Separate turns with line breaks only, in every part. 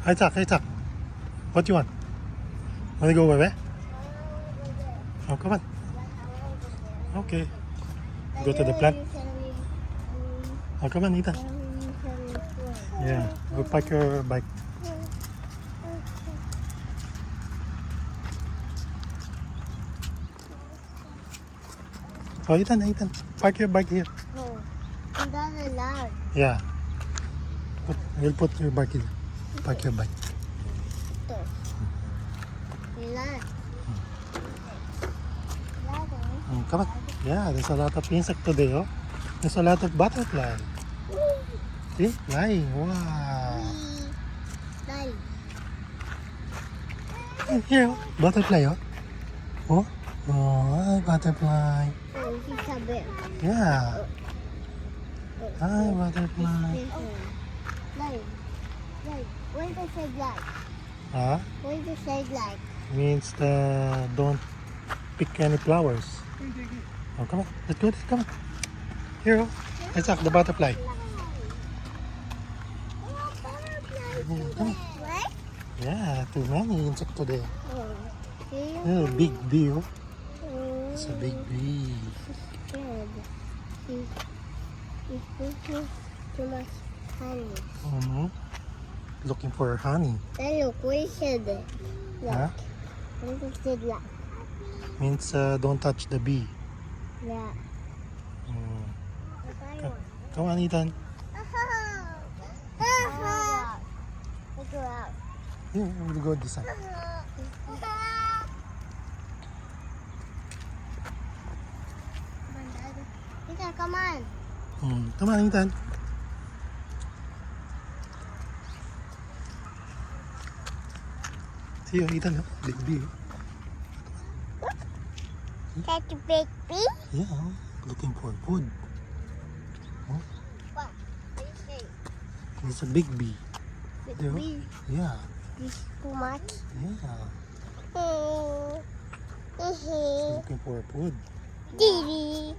Isaac. What do you want? Want to go where? Oh, come on. Okay. Go to the plant. Oh, come on, Ethan. Yeah, go park your bike. Oh, Ethan, park your bike here.
No, I'm not allowed.
Yeah. We'll put your bike here. Park your bike.
Allowed.
Come on. Yeah, there's a lot of insect today, oh. There's a lot of butterfly. See? Flying. Wow. Here, oh. Butterfly, oh. Oh, hi, butterfly.
Oh, he's a bear.
Yeah. Hi, butterfly.
Like, what does it like?
Huh?
What does it like?
Means don't pick any flowers. Oh, come on. Let's go. Come on. Here, oh. Isaac, the butterfly. Come on.
What?
Yeah, too many insect today.
See?
Oh, big bee, oh.
Oh,
It's a big bee.
good. He's drinking too much honey.
Mm-hmm. Looking for honey.
Then look, what is it? Look.
Huh?
What does it like?
Means don't touch the bee.
Yeah.
Mm. Come on, Ethan.
Let's go out.
Here, we'll go this side.
Ethan, come on.
Come on, Ethan. See you, Ethan. Oh, big bee.
That's a big bee?
Yeah, looking for food.
What? What is it?
It's a big bee.
Big
There.
bee?
Yeah,
This too much?
yeah. It's
Hehe.
looking for food.
Didi.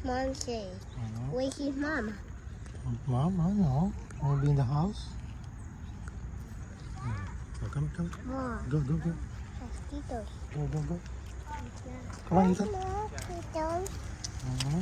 Mom say.
Mhm.
Where's his mama?
Mom, I don't know. Wanna be in the house? Oh, come.
Mom.
Go.
Mosquitoes.
Go. Come on, Ethan.
Mosquitoes.
Mhm.